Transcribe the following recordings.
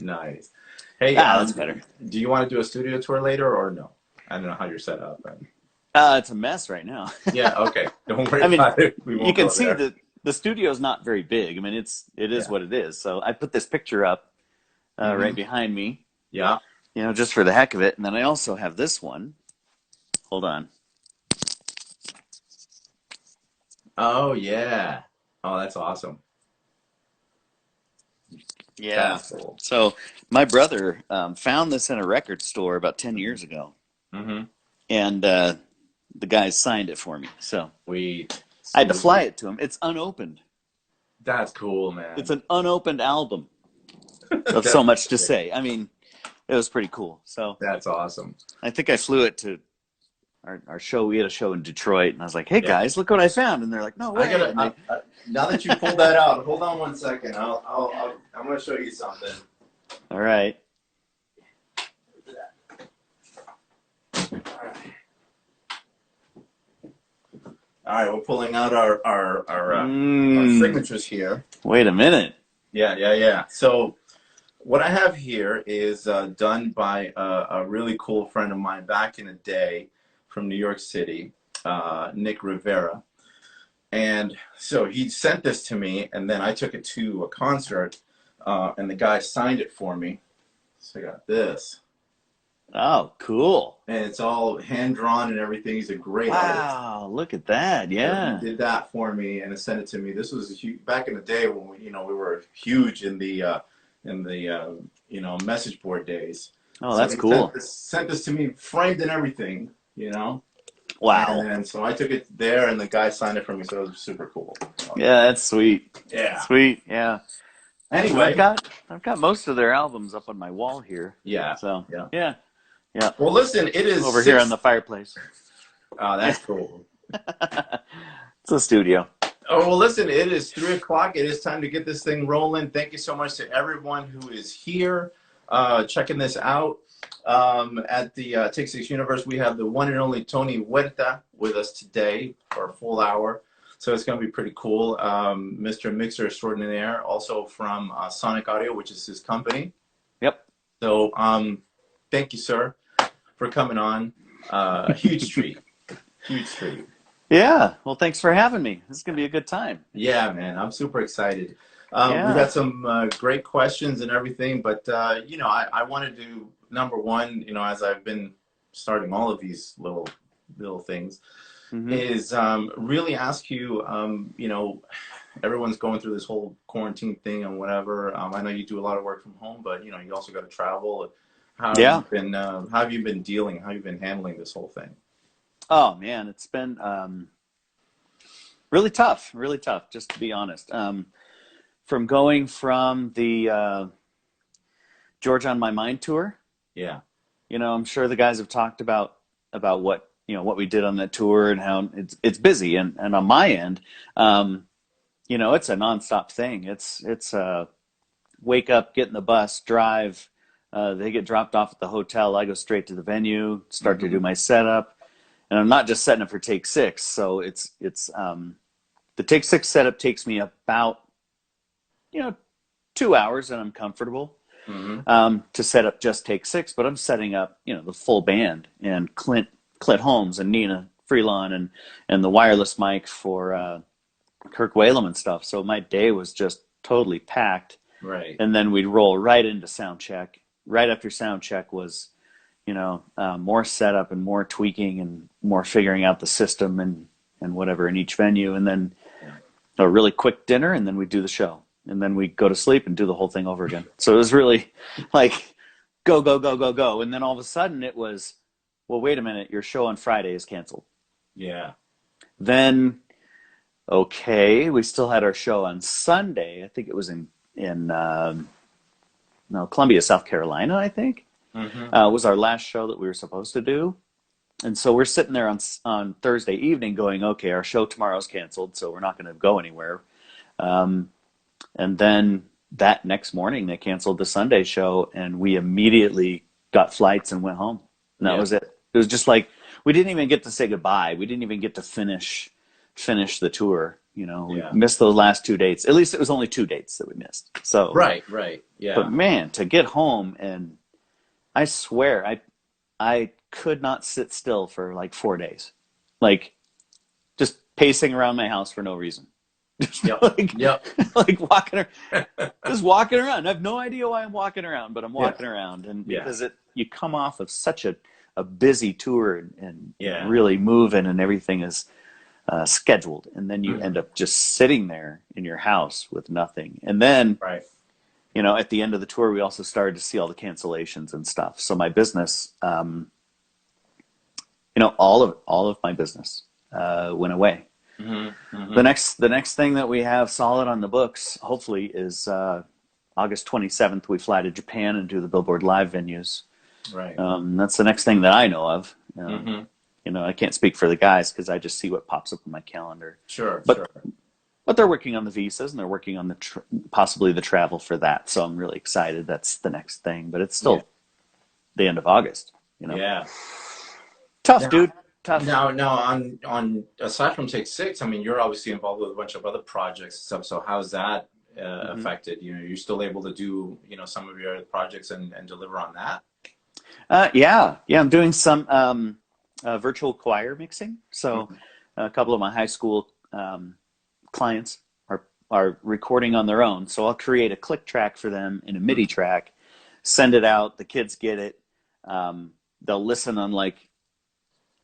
Nice. Hey, That's better. do you want to do a studio tour later or no? I don't know how you're set up. But... It's a mess right now. Yeah, okay. Don't worry I mean, about it. We you won't can go see there. that the studio is not very big. I mean, it is Yeah. what it is. So I put this picture up right behind me, Yeah. just for the heck of it. And then I also have this one. Hold on. Oh, yeah. Oh, that's awesome. Yeah. That's cool. So my brother found this in a record store about 10 years ago, Mm-hmm. and the guys signed it for me. So Sweet. I had to fly Sweet. it to him. It's unopened. That's cool, It's man. an unopened album of so That's much to great. say. I mean, it was pretty cool. So That's awesome. I think I flew it to our show. We had a show in Detroit, and I was like, "Hey Yeah. guys, look what I found!" And they're like, "No I way!" gotta. And they, Now that you pulled that out, hold on one second. I'm gonna show you something. all right, All right, we're pulling out our signatures here. wait a minute. Yeah. So what I have here is done by a really cool friend of mine back in the day from New York City, Nick Rivera. And so he sent this to me, and then I took it to a concert, and the guy signed it for me. So I got this. Oh, cool! And it's all hand drawn and everything. He's a great artist. Wow, look at that! So he Yeah. did that for me and sent it to me. This was back in the day when we were huge in the message board days. Oh, So that's he cool. sent this to me, framed and everything, you know. Wow. And so I took it there, and the guy signed it for me. So it was super cool. So, Yeah, that's sweet. yeah. Sweet. Yeah. And Anyway. I've got most of their albums up on my wall here. Yeah. So Yeah. yeah. Yeah. Well, listen, it is Over here on the fireplace. Oh, that's cool. It's a studio. Oh, well, listen, it is 3 o'clock. It is time to get this thing rolling. Thank you so much to everyone who is here checking this out. At the Take 6 Universe, we have the one and only Tony Huerta with us today for a full hour. So it's going to be pretty cool. Mr. Mixer Extraordinaire, also from Sonic Audio, which is his company. Yep. So thank you, sir, for coming on. A huge treat. Huge treat. Yeah. Well, thanks for having me. This is going to be a good time. Yeah, man. I'm super excited. We Yeah. got some great questions and everything, but, I wanted to, number one, as I've been starting all of these little things, is really ask you, everyone's going through this whole quarantine thing and whatever. I know you do a lot of work from home, but, you also got to travel. How have you been dealing? How have you been handling this whole thing? Oh, man, it's been really tough, just to be honest. From going from the Georgia on My Mind tour. Yeah. I'm sure the guys have talked about what, what we did on that tour and how it's busy. And on my end, it's a nonstop thing. It's wake up, get in the bus, drive. They get dropped off at the hotel. I go straight to the venue, start to do my setup. And I'm not just setting up for Take 6. So it's the Take 6 setup takes me about, 2 hours, and I'm comfortable to set up just Take 6. But I'm setting up, the full band, and Clint Holmes and Nina Freelon and the wireless mic for Kirk Whalum and stuff. So my day was just totally packed. Right. And then we'd roll right into sound check. Right after sound check was, more setup and more tweaking and more figuring out the system and whatever in each venue. And then a really quick dinner, and then we'd do the show. And then we'd go to sleep and do the whole thing over again. So it was really like go, go, go, go, go. And then all of a sudden it was, well, wait a minute, your show on Friday is canceled. Yeah. Then, okay, we still had our show on Sunday. I think it was in Columbia, South Carolina, I think. Was our last show that we were supposed to do. And so we're sitting there on Thursday evening going, okay, our show tomorrow's canceled, so we're not going to go anywhere. And then that next morning, they canceled the Sunday show, and we immediately got flights and went home. And that was it. It was just like, we didn't even get to say goodbye. We didn't even get to finish the tour. You know, we Yeah. missed those last 2 dates. At least it was only 2 dates that we missed. So, Right. Yeah. but man, to get home, and I swear, I could not sit still for like 4 days, like just pacing around my house for no reason. Just Yep. like, Yep. like just walking around. I have no idea why I'm walking around, but I'm Yeah. walking around, and Yeah. because you come off of such a busy tour and Yeah. really moving, and everything is scheduled, and then you Mhm. end up just sitting there in your house with nothing. And then, Right. you know, at the end of the tour, we also started to see all the cancellations and stuff. So my business, you know, all of my business went away. Mm-hmm. Mm-hmm. The next thing that we have solid on the books, hopefully, is August 27th. We fly to Japan and do the Billboard Live venues. Right. That's the next thing that I know of. Mm-hmm. You know, I can't speak for the guys because I just see what pops up on my calendar. Sure. But they're working on the visas, and they're working on possibly the travel for that. So I'm really excited. That's the next thing. But it's still the end of August. You know. Yeah. Tough, Now, dude. Tough. now on aside from Take Six, I mean, you're obviously involved with a bunch of other projects and stuff. So how's that affected? You know, you're still able to do, you know, some of your other projects and deliver on that? Yeah. I'm doing some virtual choir mixing. So a couple of my high school clients are recording on their own. So I'll create a click track for them in a MIDI track, send it out. The kids get it. They'll listen on like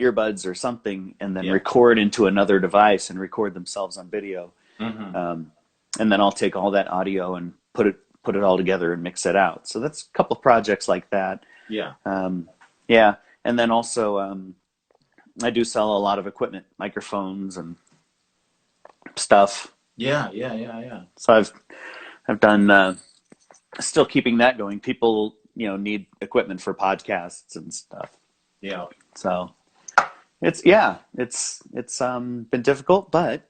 earbuds or something, and then record into another device and record themselves on video. And then I'll take all that audio and put it all together and mix it out. So that's a couple of projects like that. Yeah. And then also I do sell a lot of equipment, microphones and stuff. Yeah. So I've done still keeping that going. People, you know, need equipment for podcasts and stuff. Yeah. So it's been difficult, but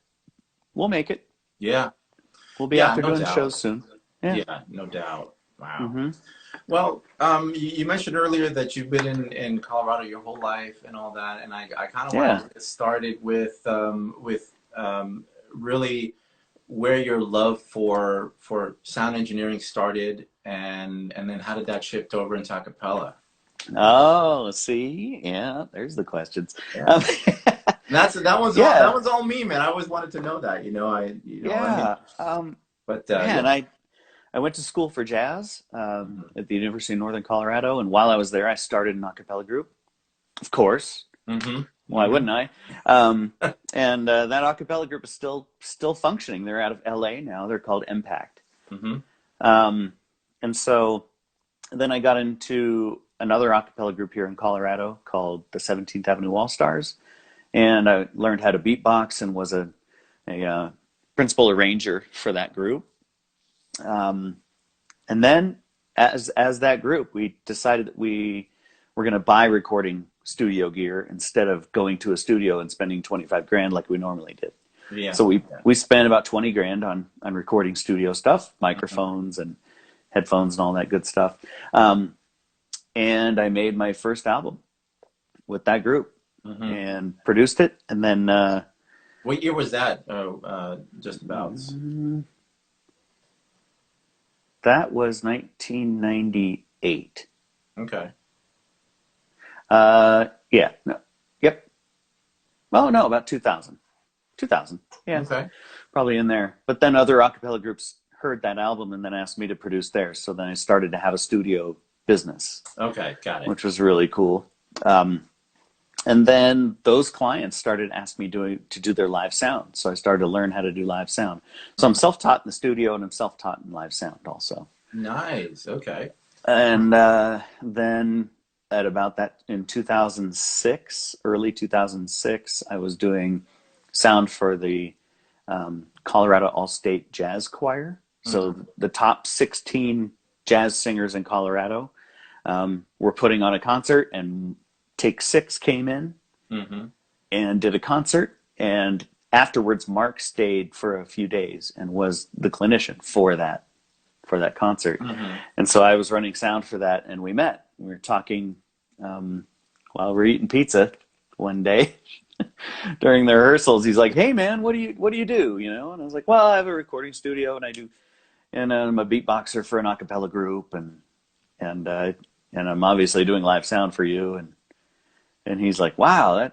we'll make it. Yeah. We'll be out there doing shows soon. Yeah, no doubt. Wow. Well, you mentioned earlier that you've been in Colorado your whole life and all that, and I kind of want to get started with really where your love for sound engineering started, and then how did that shift over into a cappella? Oh, see, yeah, there's the questions. Yeah. That one's all me, man. I always wanted to know that, I went to school for jazz at the University of Northern Colorado, and while I was there, I started an a cappella group. Of course, why wouldn't I? And that a cappella group is still functioning. They're out of LA now. They're called Impact. And so then I got into another a cappella group here in Colorado called the 17th Avenue All Stars, and I learned how to beatbox and was a principal arranger for that group. And then as that group, we decided that we were going to buy recording studio gear instead of going to a studio and spending 25 grand like we normally did. Yeah. So we spent about 20 grand on recording studio stuff, microphones and headphones and all that good stuff. And I made my first album with that group and produced it. And then what year was that? Just about. That was 1998. Okay. Yeah. No. Yep. Well, no, about 2000. 2000. Yeah. Okay. Probably in there. But then other a cappella groups heard that album and then asked me to produce theirs. So then I started to have a studio business. Okay, got it. Which was really cool. And then those clients started asking me to do their live sound. So I started to learn how to do live sound. So I'm self-taught in the studio and I'm self-taught in live sound also. Nice. Okay. And then at about that in 2006, early 2006, I was doing sound for the Colorado All-State Jazz Choir. So the top 16 jazz singers in Colorado were putting on a concert, and Take Six came in and did a concert, and afterwards Mark stayed for a few days and was the clinician for that concert. And so I was running sound for that, and we met. We were talking while we were eating pizza one day. during the rehearsals, he's like, "Hey man, what do you do?" You know, and I was like, "Well, I have a recording studio, and I'm a beatboxer for an a cappella group, and I'm obviously doing live sound for you." And he's like, "Wow,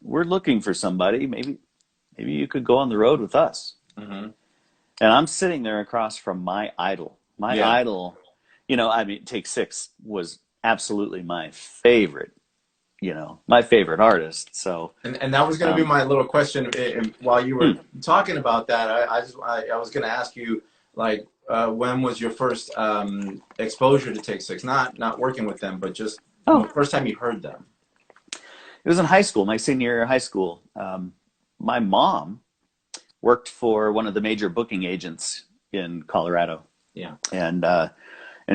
we're looking for somebody. Maybe you could go on the road with us." Mm-hmm. And I'm sitting there across from my idol. My Yeah. idol, you know, I mean, Take Six was absolutely my favorite, you know, my favorite artist. So, And that was going to be um, my little question. While you were hmm. talking about that, I was going to ask you, like, when was your first exposure to Take Six? Not working with them, but just Oh, first time you heard them. it was in high school, my senior year of high school. My mom worked for one of the major booking agents in Colorado, Yeah. and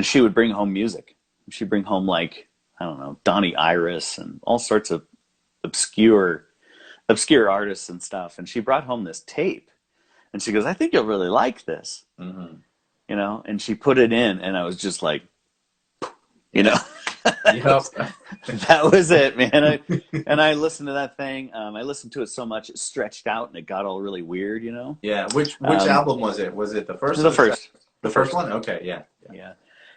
she would bring home music. She'd bring home, like, I don't know, Donnie Iris and all sorts of obscure artists and stuff. And she brought home this tape, and she goes, "I think you'll really like this," Mm-hmm. you know. And she put it in, and I was just like, you know, Yeah. Yep. that was it, man. I listened to that thing. I listened to it so much it stretched out and it got all really weird, you know. Yeah. Which Um, album was it? Was it the first or the the second? first, The the first first, one? Okay. Yeah. Yeah. yeah.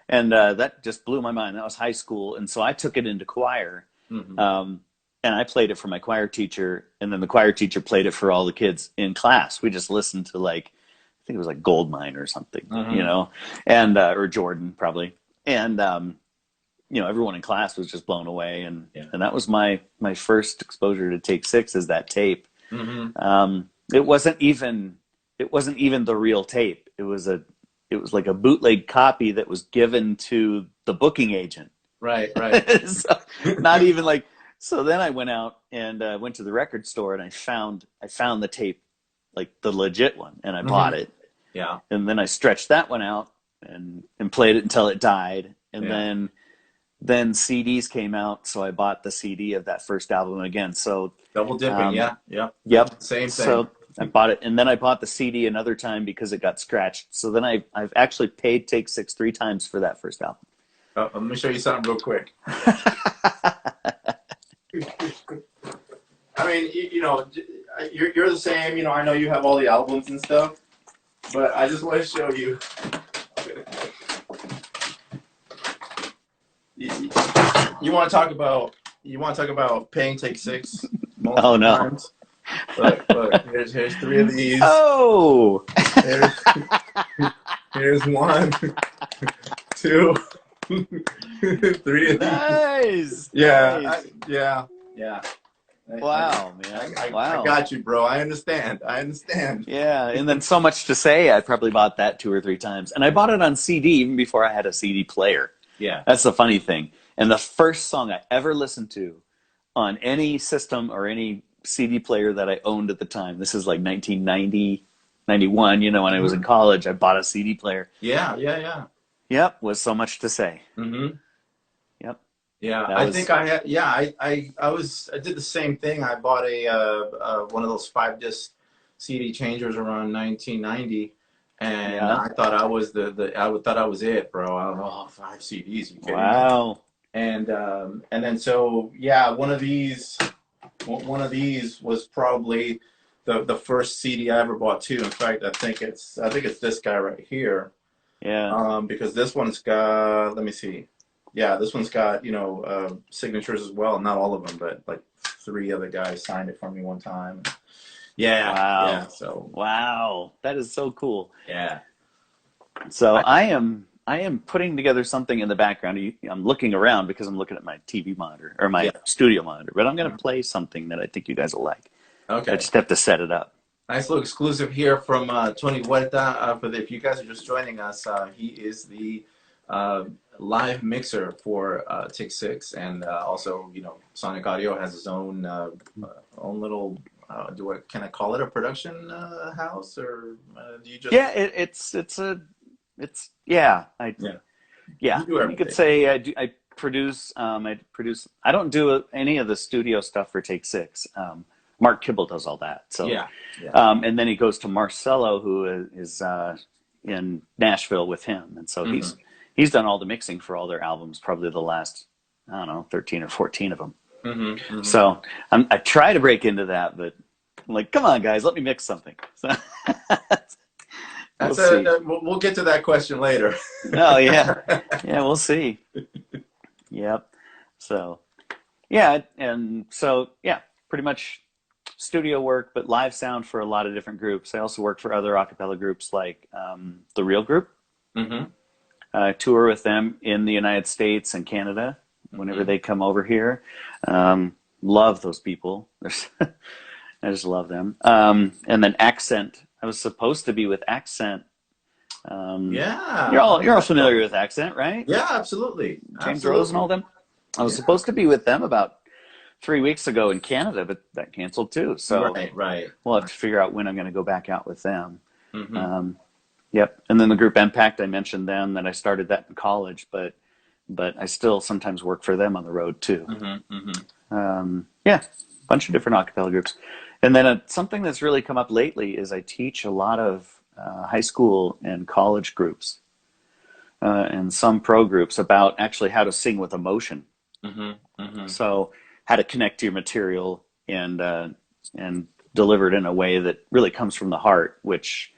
And that just blew my mind. That was high school, and so I took it into choir, Mm-hmm. um, and I played it for my choir teacher, and then the choir teacher played it for all the kids in class. We just listened to, like, I think it was like Goldmine or something, you Mm-hmm. know, and or Jordan probably, and you know, everyone in class was just blown away, Yeah. and that was my first exposure to Take Six, is that tape. Mm-hmm. It wasn't even the real tape. It was like a bootleg copy that was given to the booking agent. Right. Right. So, not even like. So then I went out and went to the record store, and I found the tape, like the legit one, and I bought Mm-hmm. it. Yeah. And then I stretched that one out and played it until it died. And Yeah. then CDs came out, so I bought the CD of that first album again. So, Double dipping. um, Yeah. Yeah. yep. Same thing. So I bought it, and then I bought the CD another time because it got scratched. So then I've actually paid Take Six 3 times for that first album. Let me show you something real quick. I mean, you know, you're the same. You know, I know you have all the albums and stuff, but I just want to show you. You, you want to talk about paying Take Six Oh multiple no. times? Look. Here's 3 of these. Oh. Here's, here's 1, 2, 3 of these. Nice. Yeah. Nice. Yeah. Wow, man. Wow. I got you, bro. I understand. Yeah, and then So Much to Say, I probably bought that 2 or 3 times. And I bought it on CD even before I had a CD player. Yeah. That's the funny thing. And the first song I ever listened to on any system or any CD player that I owned at the time, this is like 1990, 91, you know, when I was in college, I bought a CD player. Yeah. Yep, was So Much to Say. Mm-hmm. Yep. Yeah, That I was, think I had. Yeah, I did the same thing. I bought a one of those 5 disc CD changers around 1990, and yeah. I thought I was thought I was it, bro. I was, oh, 5 CDs, you kidding me? Wow. And then so yeah, one of these was probably the first CD I ever bought too. In fact, I think it's this guy right here. Yeah. Because this one's got, let me see. Yeah, this one's got, you know, signatures as well. Not all of them, but like 3 other guys signed it for me one time. Yeah, Wow. yeah. So Wow. That is so cool. yeah, So I, I am putting together something in the background. I'm looking around because I'm looking at my TV monitor or my yeah. studio monitor, but I'm going to play something that I think you guys will like. I Okay. just have to set it up. Nice little exclusive here from Tony Huerta. If you guys are just joining us, he is the live mixer for Take Six, and also, you know, Sonic Audio has his own little. Can I call it a production house, or do you just? Yeah, it's yeah. Yeah, Yeah, you do you could everything. say I produce. I produce. I don't do any of the studio stuff for Take Six. Mark Kibble does all that. So, Yeah, yeah. and then he goes to Marcelo, who is in Nashville with him, and so Mm-hmm. he's done all the mixing for all their albums, probably the last, I don't know, 13 or 14 of them. So I try to break into that, but I'm like, come on, guys, let me mix something. So we'll see. We'll get to that question later. Oh yeah, yeah, we'll see. Yep. So yeah, and so yeah, pretty much studio work, but live sound for a lot of different groups. I also work for other a cappella groups like the Real Group. I tour with them in the United States and Canada whenever they come over here. Love those people. I just love them. And then Accent. I was supposed to be with Accent. Yeah. You're all familiar with Accent, right? Yeah, absolutely. James Rose and all them. I was supposed to be with them about 3 weeks ago in Canada, but that canceled too. So right. We'll have to figure out when I'm going to go back out with them. Yep. And then the group Impact, I mentioned them, that I started that in college, but I still sometimes work for them on the road too. Yeah, a bunch of different a cappella groups. And then something that's really come up lately is I teach a lot of high school and college groups and some pro groups about actually how to sing with emotion. So how to connect to your material and deliver it in a way that really comes from the heart, which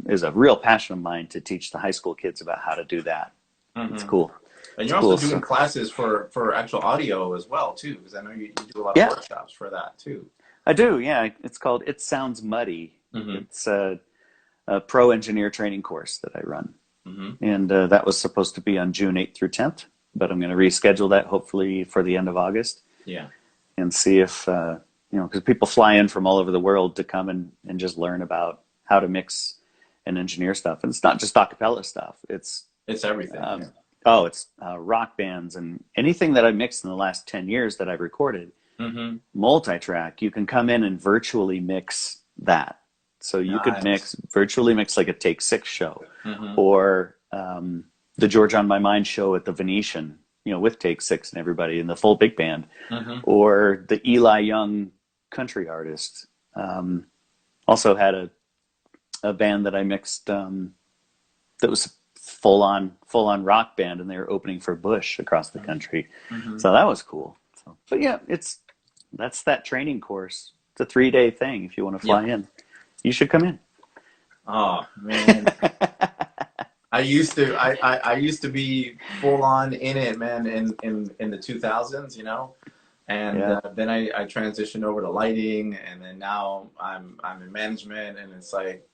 is a real passion of mine to teach the high school kids about how to do that. It's cool. And you're also doing classes for actual audio as well, too, because I know you do a lot of workshops for that, too. I do, yeah. It's called It Sounds Muddy. It's a pro engineer training course that I run. And that was supposed to be on June 8th through 10th, but I'm going to reschedule that hopefully for the end of August. Yeah. And see if, because people fly in from all over the world to come and just learn about how to mix and engineer stuff. And it's not just a cappella stuff. It's everything. It's rock bands and anything that I've mixed in the last 10 years that I've recorded, multi-track. You can come in and virtually mix that. So you could virtually mix like a Take 6 show or the George on My Mind show at the Venetian, with Take 6 and everybody and the full big band, or the Eli Young country artist. Also had a band that I mixed that was full on rock band, and they were opening for Bush across the country. So that was cool. So, but yeah, that's that training course. It's a 3-day thing. If you want to fly in, you should come in. Oh man. I used to be full on in it, man, in the 2000s, and then I transitioned over to lighting, and then now I'm in management, and it's like,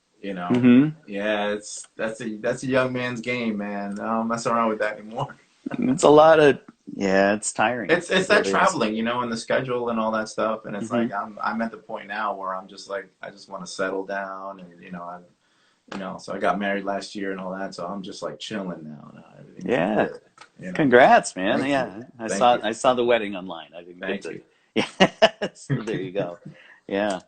that's a young man's game, man. I don't mess around with that anymore. It's a lot of it's tiring. It's that traveling, and the schedule and all that stuff, and it's like I'm at the point now where I'm just like I just want to settle down, and so I got married last year and all that, so I'm just like chilling now. Yeah. Good, Congrats, man. Thank I saw the wedding online. I didn't Thank you. Yes. There you go. Yeah.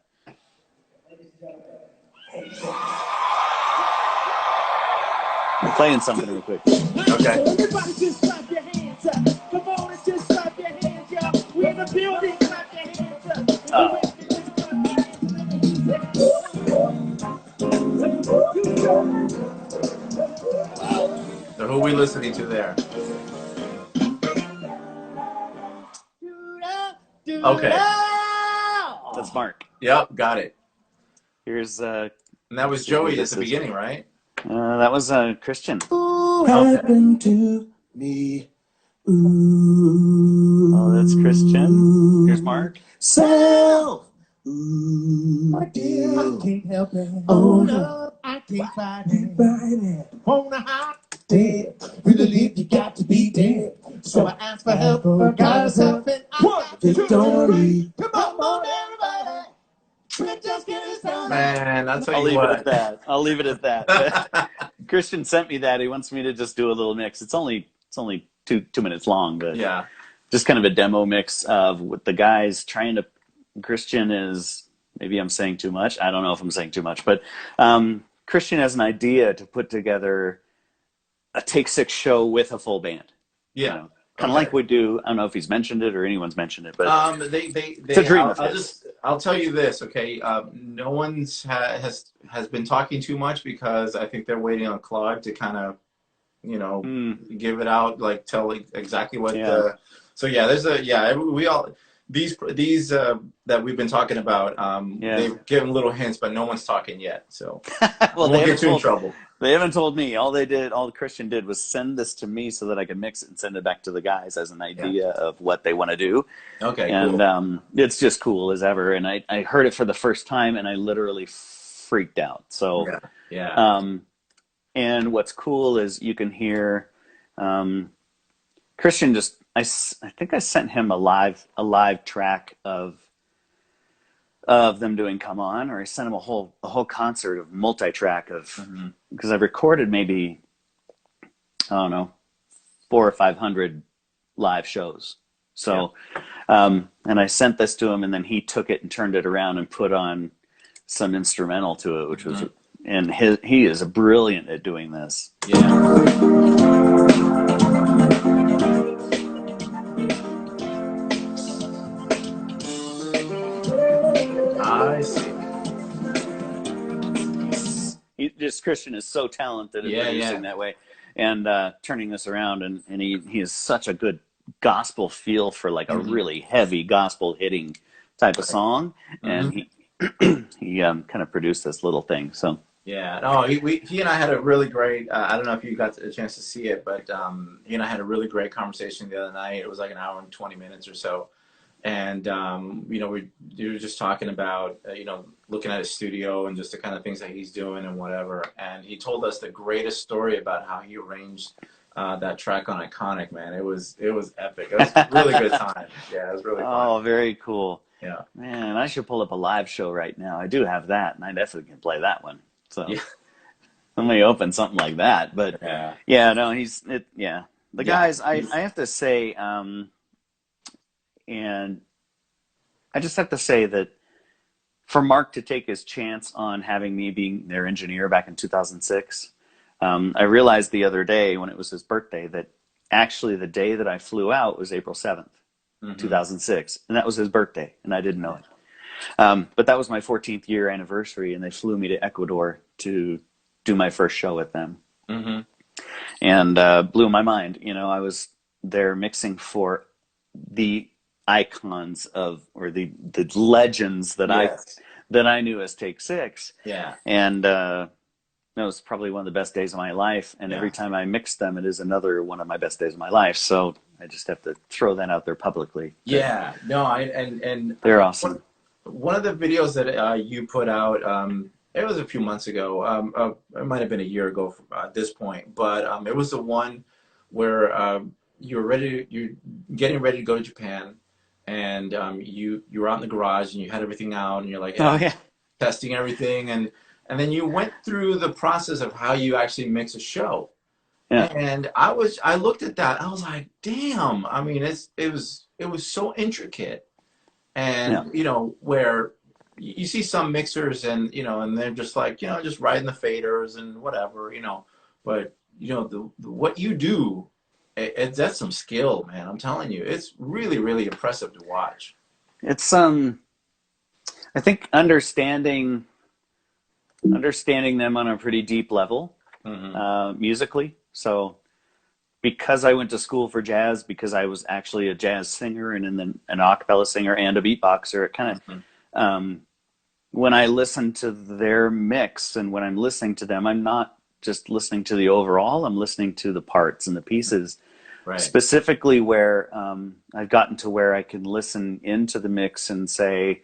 I'm playing something real quick. Okay. Everybody just clap your hands up. Come on and just clap your hands up. We in the building, clap your hands up. So who are we listening to there? Okay. That's Mark. Yep, got it. Here's and that was Joey at the beginning, right? That was Christian. Who happened to me? Ooh. Oh, that's Christian. Here's Mark. Self. Ooh, I can't help it. Oh no, I can't fight it. On a hot day, really believe you got to be dead. So I asked for help, got myself and I got victory. Come on, everybody. We're just getting started. Man, I'll tell I'll you leave what. it at that. I'll leave it at that. Christian sent me that. He wants me to just do a little mix. It's only 2 minutes long, but yeah, just kind of a demo mix of what the guys trying to. Christian is. Maybe I'm saying too much. I don't know if I'm saying too much, but Christian has an idea to put together a Take 6 show with a full band. Yeah. Kind of like we do. I don't know if he's mentioned it or anyone's mentioned it, but it's a dream of his. I'll tell you this, okay? No one's has been talking too much because I think they're waiting on Claude to kind of, give it out, like tell exactly what So yeah, we all these that we've been talking about. They've given little hints, but no one's talking yet. So Well, won't get you in trouble. They haven't told me. All the Christian did was send this to me so that I could mix it and send it back to the guys as an idea of what they want to do. Okay, and cool. It's just cool as ever. And I heard it for the first time and I literally freaked out. So and what's cool is you can hear Christian just I think I sent him a live track of them doing Come On, or I sent him a whole concert of multi-track of, because I've recorded maybe, I don't know, 400 or 500 live shows. So, and I sent this to him, and then he took it and turned it around and put on some instrumental to it, which was, and he is brilliant at doing this. I see. Christian is so talented at producing that way, and turning this around, and he has such a good gospel feel for like a really heavy gospel hitting type of song, and he kind of produced this little thing. So he and I had a really great. I don't know if you got a chance to see it, but he and I had a really great conversation the other night. It was like an hour and 20 minutes or so. And, we were just talking about, looking at his studio and just the kind of things that he's doing and whatever. And he told us the greatest story about how he arranged that track on Iconic, man. It was epic. It was a really good time. Yeah, it was really fun. Oh, very cool. Yeah. Man, I should pull up a live show right now. I do have that, and I definitely can play that one. So let me open something like that. But the guys, I have to say, and I just have to say that for Mark to take his chance on having me being their engineer back in 2006, I realized the other day when it was his birthday that actually the day that I flew out was April 7th, 2006. And that was his birthday, and I didn't know it. But that was my 14th year anniversary, and they flew me to Ecuador to do my first show with them. And blew my mind. I was there mixing for the icons or the legends that I knew as Take Six. And that was probably one of the best days of my life. And every time I mix them, it is another one of my best days of my life. So I just have to throw that out there publicly. And they're awesome. One of the videos that you put out, it was a few months ago. It might have been a year ago at this point, but it was the one where you're getting ready to go to Japan. And you were out in the garage and you had everything out and you're like testing everything, and then you went through the process of how you actually mix a show. And I looked at that, I was like, damn, I mean it was so intricate. And where you see some mixers and and they're just like just riding the faders and whatever, but what you do, that's some skill, man. I'm telling you, it's really, really impressive to watch. It's I think understanding them on a pretty deep level, musically. So because I went to school for jazz, because I was actually a jazz singer and then an a cappella singer and a beatboxer, it kind of when I listen to their mix and when I'm listening to them, I'm not just listening to the overall, I'm listening to the parts and the pieces. Specifically where I've gotten to where I can listen into the mix and say,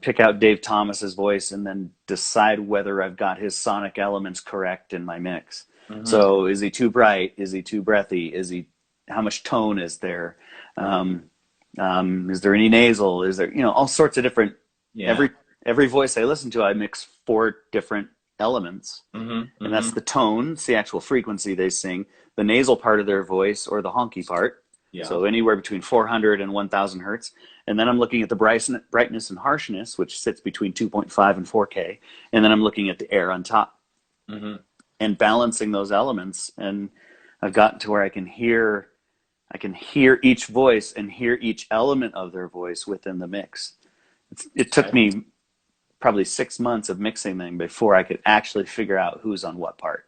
pick out Dave Thomas's voice and then decide whether I've got his sonic elements correct in my mix. So is he too bright? Is he too breathy? How much tone is there? Is there any nasal? Is there, all sorts of different, every voice I listen to, I mix 4 different elements. And that's the tone, it's the actual frequency they sing, the nasal part of their voice or the honky part. So anywhere between 400 and 1000 hertz. And then I'm looking at the brightness and harshness, which sits between 2.5 and 4K. And then I'm looking at the air on top and balancing those elements. And I've gotten to where I can hear each voice and hear each element of their voice within the mix. It took me probably 6 months of mixing them before I could actually figure out who's on what part.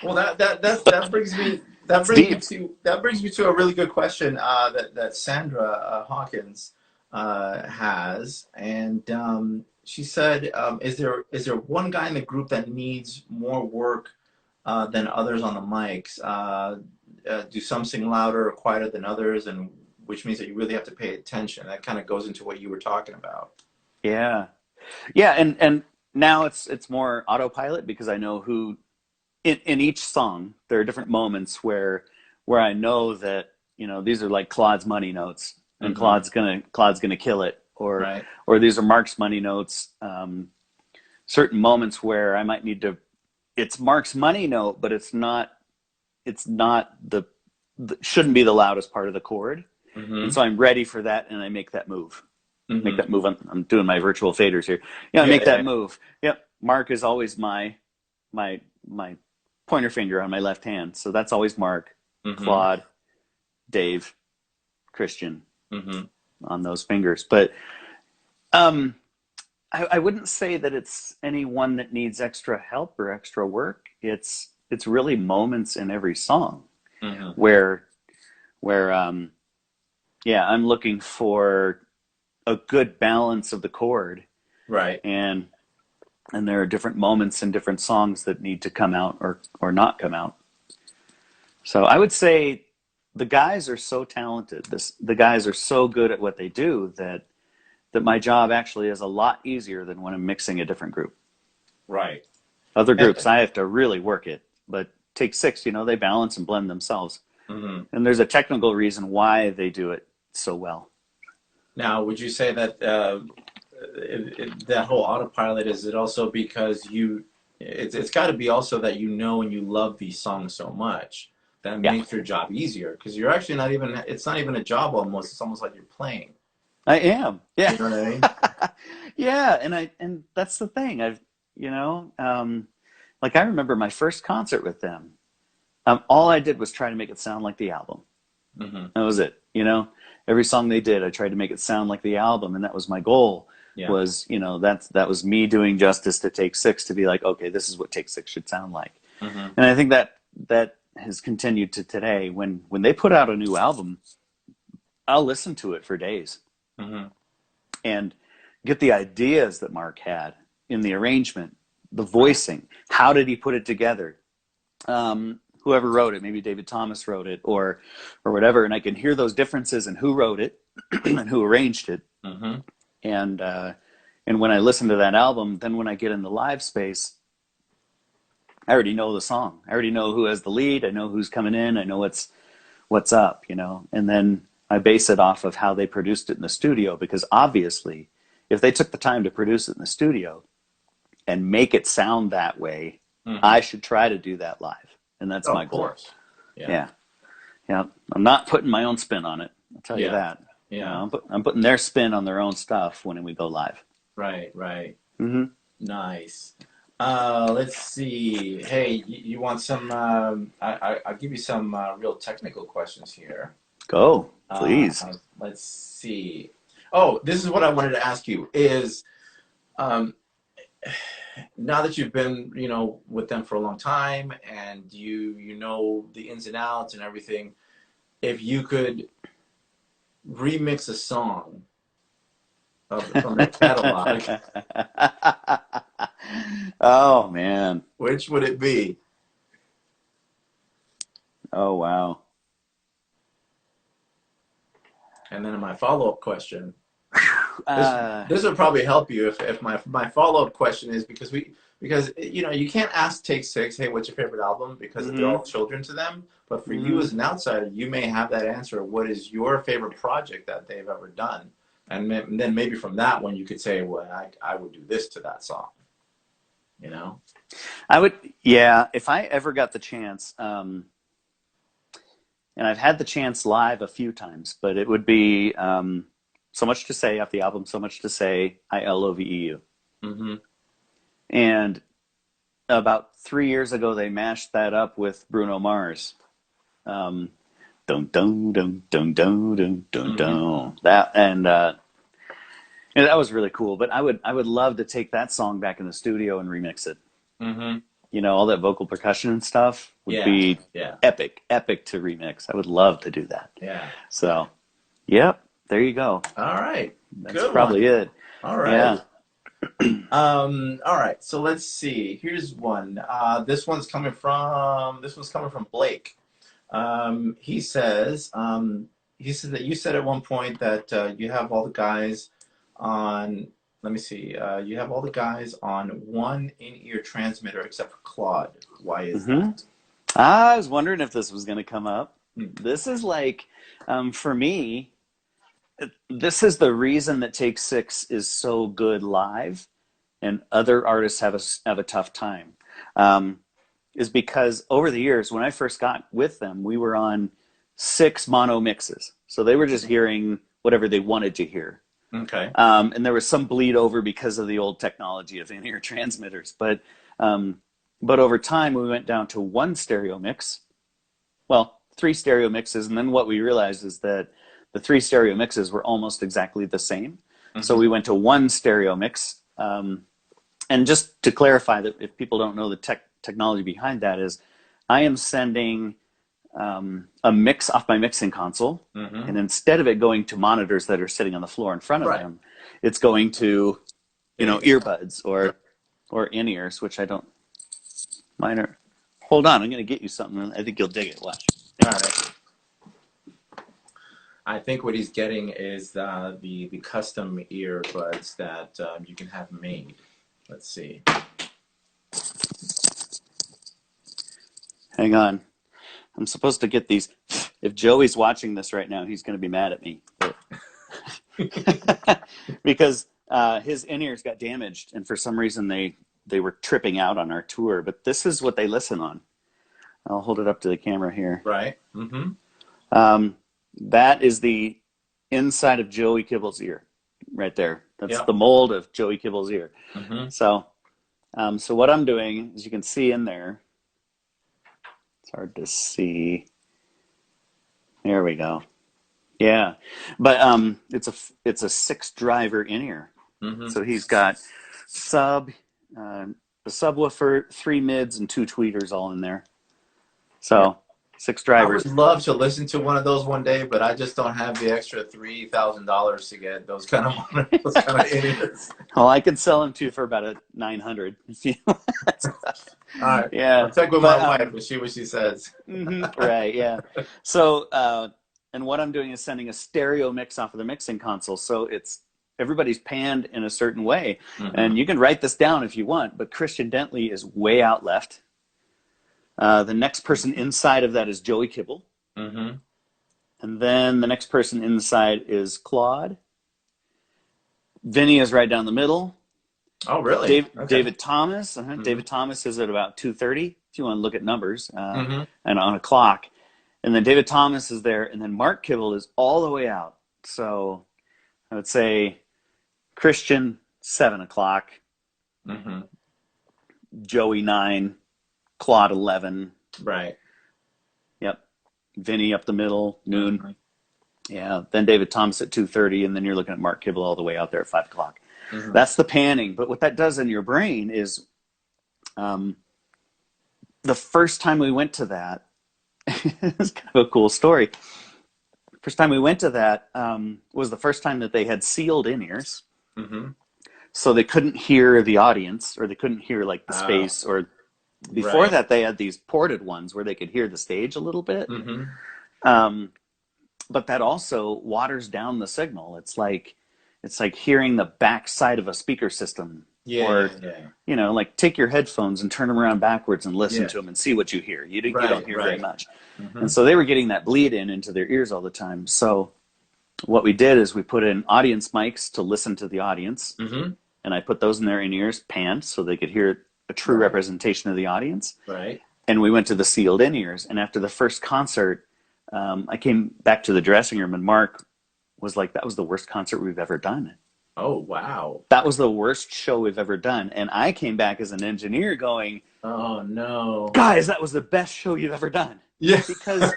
Well, that brings me That It's brings me deep. to a really good question that Sandra Hawkins has, and she said, is there one guy in the group that needs more work than others on the mics? Do some sing louder or quieter than others, and which means that you really have to pay attention. That kind of goes into what you were talking about. Yeah. Yeah, and now it's more autopilot because I know who in each song there are different moments where I know that, these are like Claude's money notes and Mm-hmm. Claude's gonna kill it, Right. or these are Mark's money notes. Certain moments where I might need to, it's Mark's money note, but it's not the shouldn't be the loudest part of the chord. And Mm-hmm. so I'm ready for that and I make that move. Make Mm-hmm. that move. I'm doing my virtual faders here. I Yeah, make yeah. that move. Yep. Mark is always my pointer finger on my left hand. So that's always Mark, Mm-hmm. Claude, Dave, Christian Mm-hmm. on those fingers. But um, I wouldn't say that it's anyone that needs extra help or extra work. It's really moments in every song Mm-hmm. where where yeah, I'm looking for a good balance of the chord, Right. and there are different moments in different songs that need to come out or not come out. So I would say the guys are so talented. The guys are so good at what they do that my job actually is a lot easier than when I'm mixing a different group. Right. Other And, groups I have to really work it, but Take Six, they balance and blend themselves. mm-hmm. And there's a technical reason why they do it so well. Now, would you say that that whole autopilot, is it also because it's got to be also that you know and you love these songs so much that Yeah, makes your job easier, because you're actually not even, it's not even a job almost, it's almost like you're playing. I am. Yeah. You know what I mean? Yeah, and that's the thing. You know, like I remember my first concert with them. All I did was try to make it sound like the album. Mm-hmm. That was it. Every song they did, I tried to make it sound like the album, and that was my goal. Yeah. Was that was me doing justice to Take Six, to be like, okay, this is what Take Six should sound like. Mm-hmm. And I think that has continued to today. When they put out a new album, I'll listen to it for days Mm-hmm. and get the ideas that Mark had in the arrangement, the Right. voicing. How did he put it together? Whoever wrote it, maybe David Thomas wrote it, or whatever, and I can hear those differences in who wrote it and who arranged it. Mm-hmm. And when I listen to that album, then when I get in the live space, I already know the song. I already know who has the lead. I know who's coming in. I know what's up, and then I base it off of how they produced it in the studio, because obviously if they took the time to produce it in the studio and make it sound that way, Mm-hmm. I should try to do that live. And that's my Of goal. course. Yeah. Yeah. Yeah. I'm not putting my own spin on it. I'll tell you Yeah. that. Yeah. I'm putting their spin on their own stuff when we go live. Right. Right. Mm-hmm. Nice. Let's see. Hey, you want some? I'll give you some real technical questions here. Go, please. Let's see. Oh, this is what I wanted to ask you. Is um, now that you've been, with them for a long time, and you know the ins and outs and everything, if you could remix a song from their catalog, Oh, man. which would it be? Oh, wow. And then my follow-up question. Uh, This would probably help you if my follow-up question is, because you can't ask Take Six, hey, what's your favorite album, because they're all mm-hmm, children to them. But for you mm-hmm. as an outsider, you may have that answer. What is your favorite project that they've ever done? And then maybe from that one you could say, well, I would do this to that song. I would, yeah, if I ever got the chance, and I've had the chance live a few times, but it would be So Much to Say off the album So Much to Say, I Love You. Mm-hmm. And about 3 years ago, they mashed that up with Bruno Mars. Dun dun dun dun dun dun dun Mm-hmm. dun. And that was really cool. But I would love to take that song back in the studio and remix it. Mm-hmm. you know, all that vocal percussion and stuff would be epic to remix. I would love to do that. Yeah. So, yep, there you go. All right. That's probably it. All right. Yeah. All right. So let's see. Here's one. This one's coming from Blake. He says that you said at one point that you have all the guys on. Let me see. You have all the guys on one in-ear transmitter except for Claude. Why is that? I was wondering if this was going to come up. This is like, for me, this is the reason that Take Six is so good live, and other artists have a tough time. Is because over the years, when I first got with them, we were on 6 mono mixes, so they were just hearing whatever they wanted to hear. Okay. And there was some bleed over because of the old technology of in-ear transmitters. But over time, we went down to 1 stereo mix. Well, 3 stereo mixes. And then what we realized is that the 3 stereo mixes were almost exactly the same. So we went to 1 stereo mix. And just to clarify that if people don't know the technology behind that is, I am sending a mix off my mixing console, and instead of it going to monitors that are sitting on the floor in front of them, it's going to, you know, earbuds or in-ears, which I don't. Mine are. Hold on, I'm going to get you something. I think you'll dig it. Watch. All right. I think what he's getting is the custom earbuds that you can have made. Let's see. Hang on. I'm supposed to get these. If Joey's watching this right now, he's going to be mad at me. Because his in-ears got damaged, and for some reason they were tripping out on our tour. But this is what they listen on. I'll hold it up to the camera here. Right. That is the inside of Joey Kibble's ear, right there. That's the mold of Joey Kibble's ear. So what I'm doing, as you can see in there, it's hard to see. There we go. Yeah, but it's a 6-driver in-ear. So he's got a subwoofer, 3 mids, and 2 tweeters all in there. So 6 drivers. I would love to listen to one of those one day, but I just don't have the extra $3,000 to get those kind of in-ears. Well, I could sell them to you for about $900 if you want. All right. Yeah. I'll check with my wife and see what she says. Right. Yeah. So, and what I'm doing is sending a stereo mix off of the mixing console. So everybody's panned in a certain way. And you can write this down if you want, but Christian Dentley is way out left. The next person inside of that is Joey Kibble. And then the next person inside is Claude. Vinny is right down the middle. Oh, really? David Thomas. David Thomas is at about 2:30, if you want to look at numbers, and on a clock. And then David Thomas is there, and then Mark Kibble is all the way out. So I would say Christian, 7 o'clock. Joey, 9. Claude, 11. Right. Yep. Vinny up the middle, noon. Yeah. Then David Thomas at 2:30, and then you're looking at Mark Kibble all the way out there at 5 o'clock. That's the panning. But what that does in your brain is the first time we went to that, it's kind of a cool story. First time we went to that was the first time that they had sealed in-ears. So they couldn't hear the audience, or they couldn't hear like the space, or before that they had these ported ones where they could hear the stage a little bit. But that also waters down the signal. It's like hearing the backside of a speaker system. You know, like take your headphones and turn them around backwards and listen to them and see what you hear. You don't hear very much. And so they were getting that bleed into their ears all the time. So what we did is we put in audience mics to listen to the audience. And I put those in their in-ears, panned, so they could hear a true representation of the audience. And we went to the sealed in-ears. And after the first concert, I came back to the dressing room, and Mark was like, that was the worst concert we've ever done. Oh, wow. That was the worst show we've ever done. And I came back as an engineer going, oh, no. Guys, that was the best show you've ever done. Yeah. Because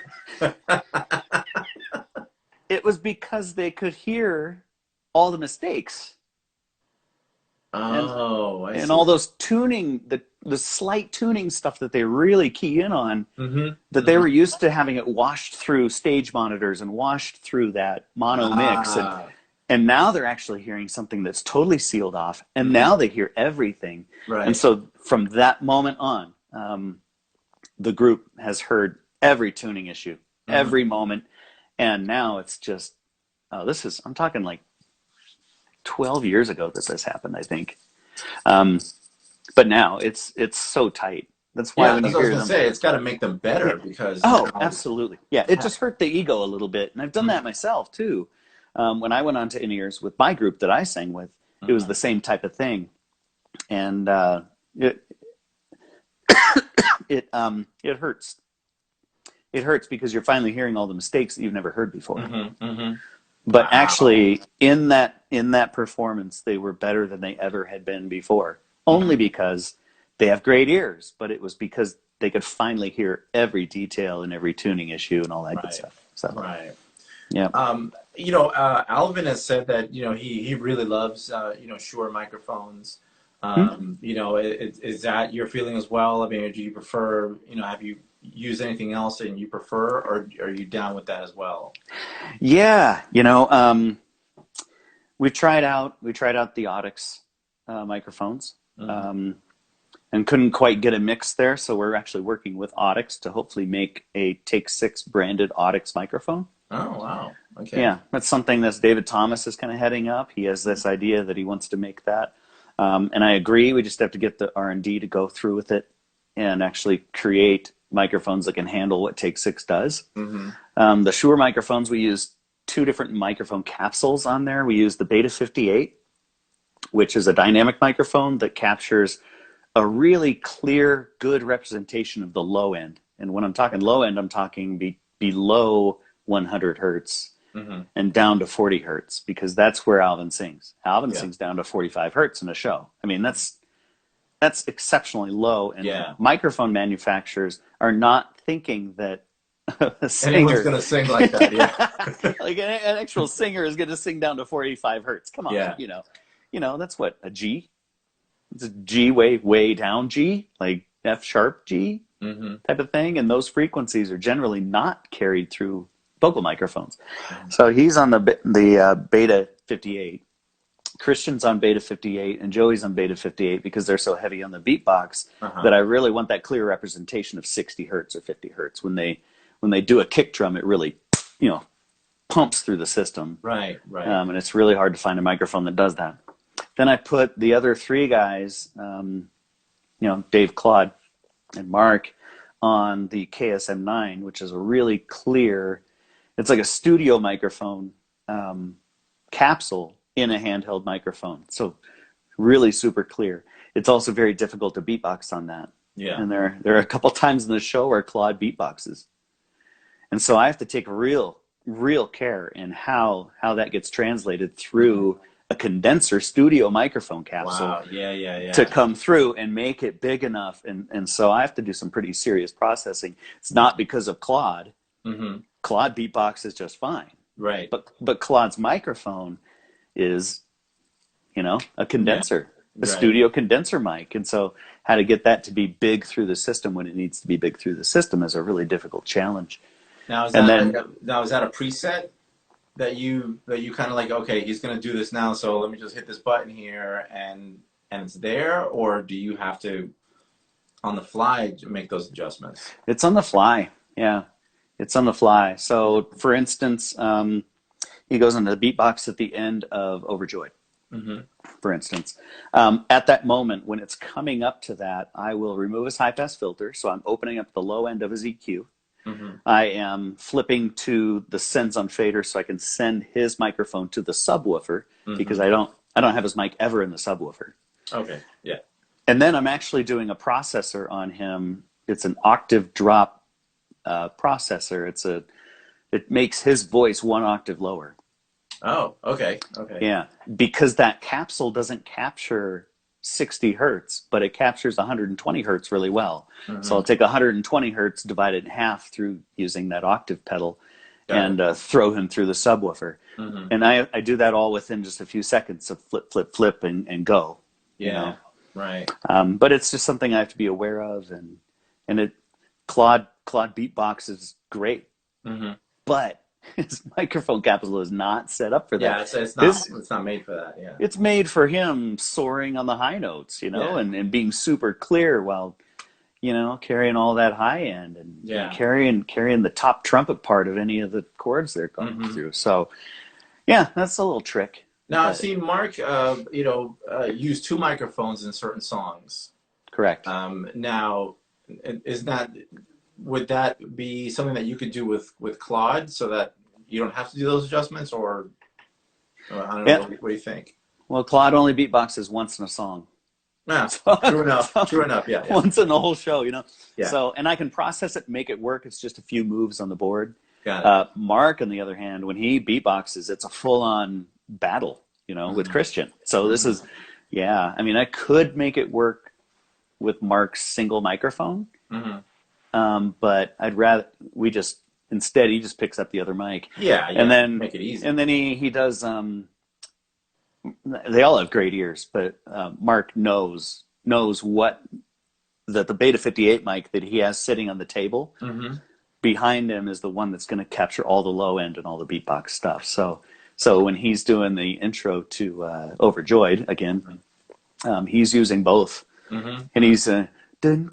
it was because they could hear all the mistakes. and Oh, I and see. all those tuning, the slight tuning stuff that they really key in on, that they were used to having it washed through stage monitors and washed through that mono mix, and now they're actually hearing something that's totally sealed off, and now they hear everything. Right. And so from that moment on, the group has heard every tuning issue, every moment, and now it's just, I'm talking like 12 years ago that this happened, I think. But now it's so tight. That's why when that's you what I was hear gonna them, say. It's got to make them better because absolutely, yeah. It just hurt the ego a little bit, and I've done that myself too. When I went on to in-ears with my group that I sang with, it was the same type of thing, and it it hurts. It hurts because you're finally hearing all the mistakes that you've never heard before. But actually, in that performance, they were better than they ever had been before. Only because they have great ears, but it was because they could finally hear every detail and every tuning issue and all that good stuff. So, yeah. Alvin has said that he really loves Shure microphones. Is that your feeling as well? I mean, do you prefer? Have you used anything else and you prefer, or are you down with that as well? Yeah, we tried out the Audix microphones, and couldn't quite get a mix there. So we're actually working with Audix to hopefully make a Take 6 branded Audix microphone. Oh, wow. Okay. Yeah, that's something that David Thomas is kind of heading up. He has this idea that he wants to make that. And I agree. We just have to get the R&D to go through with it and actually create microphones that can handle what Take 6 does. The Shure microphones, we use 2 different microphone capsules on there. We use the Beta 58, which is a dynamic microphone that captures a really clear, good representation of the low end. And when I'm talking low end, I'm talking below 100 hertz and down to 40 hertz, because that's where Alvin sings. Alvin sings down to 45 hertz in a show. I mean, that's exceptionally low, and microphone manufacturers are not thinking that a singer, anyone's going to sing like that. Yeah. like an actual singer is going to sing down to 45 hertz. Come on, that's what, a G? It's a G way down G, like F sharp G type of thing, and those frequencies are generally not carried through vocal microphones. So he's on the Beta 58. Christian's on Beta 58 and Joey's on Beta 58 because they're so heavy on the beatbox that I really want that clear representation of 60 hertz or 50 hertz. When they do a kick drum, it really, pumps through the system. Right. And it's really hard to find a microphone that does that. Then I put the other 3 guys, Dave, Claude, and Mark, on the KSM9, which is a really clear, it's like a studio microphone capsule in a handheld microphone. So really super clear. It's also very difficult to beatbox on that. Yeah. And there are a couple times in the show where Claude beatboxes. And so I have to take real care in how that gets translated through a condenser studio microphone capsule. Wow. Yeah. To come through and make it big enough. And so I have to do some pretty serious processing. It's not because of Claude. Claude beatboxes just fine. Right. But Claude's microphone is, a condenser, a studio condenser mic. And so how to get that to be big through the system when it needs to be big through the system is a really difficult challenge. Now, is that a preset that you kind of like, okay, he's going to do this now, so let me just hit this button here and it's there? Or do you have to, on the fly, make those adjustments? It's on the fly. Yeah. It's on the fly. So, for instance, he goes into the beatbox at the end of Overjoyed, for instance. At that moment, when it's coming up to that, I will remove his high-pass filter. So I'm opening up the low end of his EQ. I am flipping to the sends on fader so I can send his microphone to the subwoofer because I don't have his mic ever in the subwoofer. Okay, yeah. And then I'm actually doing a processor on him. It's an octave drop processor. It makes his voice 1 octave lower. Oh, okay. Yeah, because that capsule doesn't capture 60 hertz, but it captures 120 hertz really well. So I'll take 120 hertz, divide it in half through using that octave pedal, and throw him through the subwoofer. And I do that all within just a few seconds of flip, and go. you know. Right. But it's just something I have to be aware of, and Claude beatbox is great, but his microphone capsule is not set up for that. Yeah, it's not made for that. Yeah, it's made for him soaring on the high notes, you know, and being super clear while, you know, carrying all that high end and carrying the top trumpet part of any of the chords they're going through. So, yeah, that's a little trick. Now I've seen Mark, use two microphones in certain songs. Correct. Now, would that be something that you could do with Claude, so that you don't have to do those adjustments, or I don't know. What do you think? Well, Claude only beatboxes once in a song. Yeah, true enough. True enough. Yeah. Once in the whole show, you know. Yeah. So, and I can process it, make it work. It's just a few moves on the board. Got it. Mark, on the other hand, when he beatboxes, it's a full-on battle, you know, with Christian. So this is, I mean, I could make it work with Mark's single microphone, but I'd rather instead he just picks up the other mic. Yeah, and then make it easy. And then he does. They all have great ears, but Mark knows what the Beta 58 mic that he has sitting on the table. Behind him is the one that's going to capture all the low end and all the beatbox stuff. So when he's doing the intro to Overjoyed again, he's using both, and he's you know,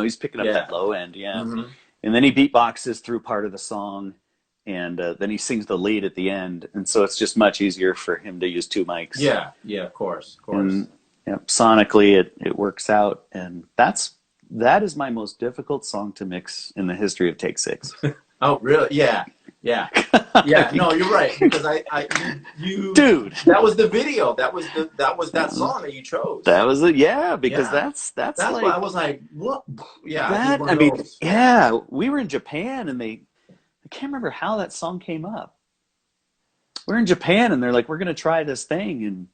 he's picking up that low end, and then he beatboxes through part of the song, and then he sings the lead at the end, and so it's just much easier for him to use two mics. Yeah, of course. And, sonically, it works out, and that is my most difficult song to mix in the history of Take Six. Oh, really? Yeah. No, you're right, because you dude, that was the video. That was that song that you chose. That was it. Yeah, because that's like, why I was like, what? Yeah. That, I mean, we were in Japan, and I can't remember how that song came up. We're in Japan, and they're like, we're going to try this thing, and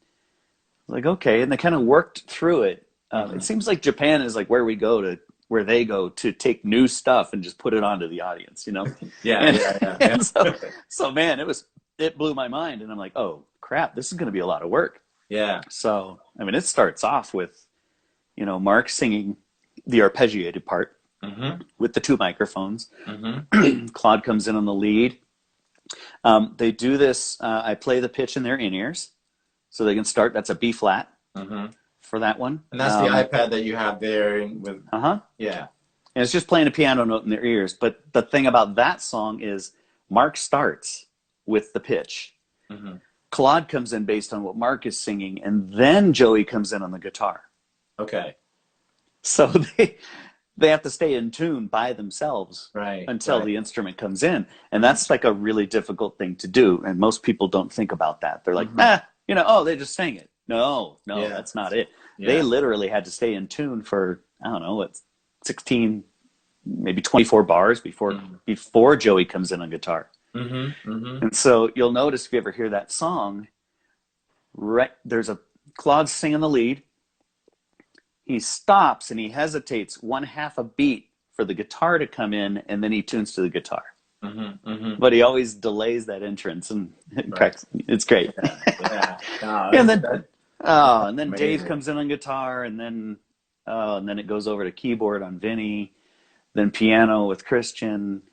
like, okay, and they kind of worked through it. It seems like Japan is like where they go to take new stuff and just put it onto the audience, you know? And so man, it blew my mind, and I'm like, oh crap, this is going to be a lot of work. Yeah. So, I mean, it starts off with, you know, Mark singing the arpeggiated part with the two microphones. Claude comes in on the lead. They do this, I play the pitch in their in-ears so they can start. That's a B flat for that one. And that's the iPad that you have there with. Yeah. And it's just playing a piano note in their ears. But the thing about that song is Mark starts with the pitch. Claude comes in based on what Mark is singing, and then Joey comes in on the guitar. Okay. So they have to stay in tune by themselves until the instrument comes in. And that's like a really difficult thing to do. And most people don't think about that. They're like, you know, oh, they just sang it. No, that's not it. Yeah. They literally had to stay in tune for, I don't know, it's 16, maybe 24 bars before Joey comes in on guitar. And so you'll notice if you ever hear that song, there's a Claude singing the lead. He stops and he hesitates 1/2 a beat for the guitar to come in, and then he tunes to the guitar. But he always delays that entrance, and it's great. And then Dave comes in on guitar, and then it goes over to keyboard on Vinny, then piano with Christian,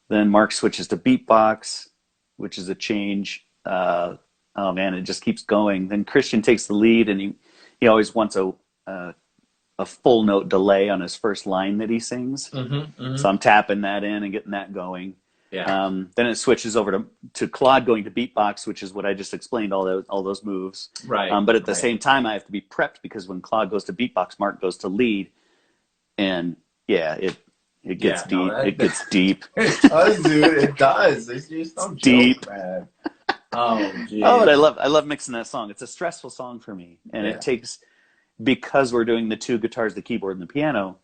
then Mark switches to beatbox, which is a change. Oh man, it just keeps going. Then Christian takes the lead, and he always wants a full note delay on his first line that he sings. So I'm tapping that in and getting that going. Then it switches over to Claude going to beatbox, which is what I just explained, all those moves. But at the same time, I have to be prepped, because when Claude goes to beatbox, Mark goes to lead, and it gets deep. It gets deep. It does, dude. It does. It's just so deep, man. Oh, geez. But I love mixing that song. It's a stressful song for me, and it takes, because we're doing the two guitars, the keyboard, and the piano.